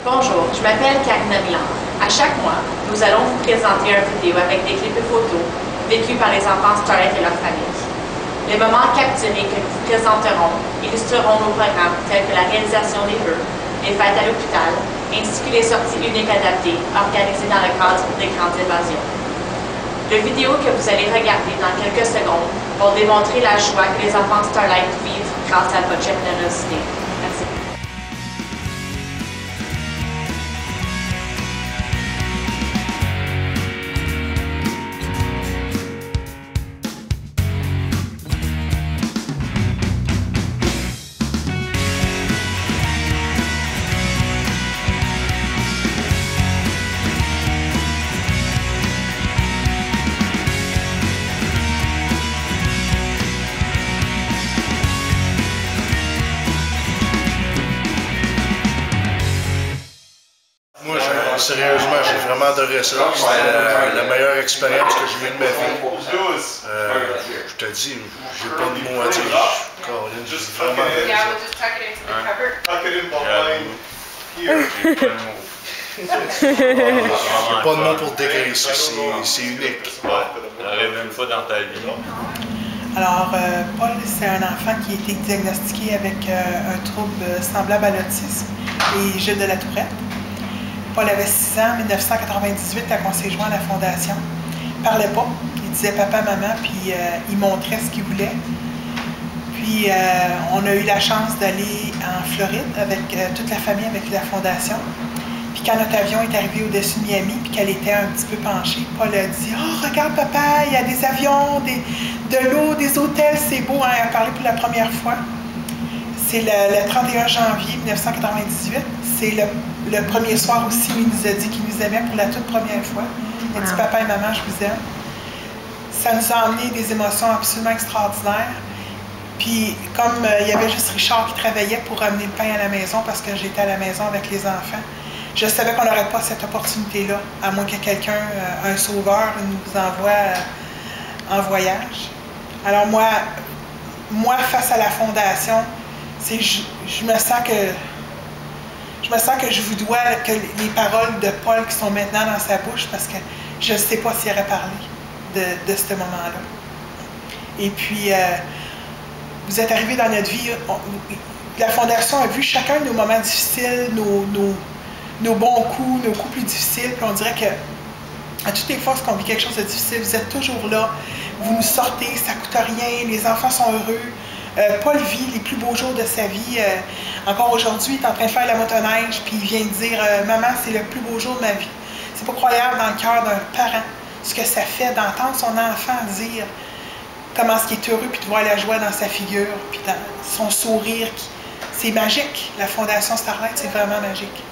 Bonjour, je m'appelle Karina Milan. À chaque mois, nous allons vous présenter une vidéo avec des clips et photos vécus par les enfants Starlight et leurs familles. Les moments capturés que nous vous présenterons illustreront nos programmes tels que la réalisation des vœux, les fêtes à l'hôpital, ainsi que les sorties uniques adaptées organisées dans le cadre des grandes évasions. Les vidéos que vous allez regarder dans quelques secondes vont démontrer la joie que les enfants Starlight vivent grâce à votre générosité. Merci. Moi, sérieusement, j'ai vraiment adoré ça. C'était la meilleure expérience que j'ai eue de ma vie. Je te dis, j'ai pas de mots à dire. Caroline, j'ai vraiment adoré ça. J'ai pas de mots pour décrire ça. C'est unique. Ouais, t'arrives une fois dans ta vie. Alors, Paul, c'est un enfant qui a été diagnostiqué avec un trouble semblable à l'autisme et Gilles de la Tourette. Paul avait 6 ans en 1998 quand on s'est joint à la fondation. Il ne parlait pas. Il disait papa, maman, puis il montrait ce qu'il voulait. Puis on a eu la chance d'aller en Floride avec toute la famille, avec la fondation. Puis quand notre avion est arrivé au-dessus de Miami, puis qu'elle était un petit peu penchée, Paul a dit « Oh, regarde papa, il y a des avions, de l'eau, des hôtels, c'est beau. Hein? » Il a parlé pour la première fois. C'est le 31 janvier 1998. C'est le premier soir aussi où il nous a dit qu'il nous aimait pour la toute première fois. Il a dit « Papa et maman, je vous aime ». Ça nous a amené des émotions absolument extraordinaires. Puis comme il y avait juste Richard qui travaillait pour amener le pain à la maison parce que j'étais à la maison avec les enfants, je savais qu'on n'aurait pas cette opportunité-là, à moins que quelqu'un, un sauveur, nous envoie en voyage. Alors moi face à la fondation, je me sens que je vous dois que les paroles de Paul qui sont maintenant dans sa bouche, parce que je ne sais pas s'il aurait parlé de ce moment-là. Et puis, vous êtes arrivés dans notre vie, la Fondation a vu chacun de nos moments difficiles, nos bons coups, nos coups plus difficiles, puis on dirait que à toutes les fois qu'on vit quelque chose de difficile, vous êtes toujours là, vous nous sortez, ça ne coûte rien, les enfants sont heureux. Paul vit les plus beaux jours de sa vie. Encore aujourd'hui, il est en train de faire la motoneige, puis il vient de dire « Maman, c'est le plus beau jour de ma vie ». C'est pas croyable dans le cœur d'un parent, ce que ça fait d'entendre son enfant dire comment est-ce qu'il est heureux, puis de voir la joie dans sa figure, puis dans son sourire. C'est magique. La Fondation Starlight, c'est vraiment magique.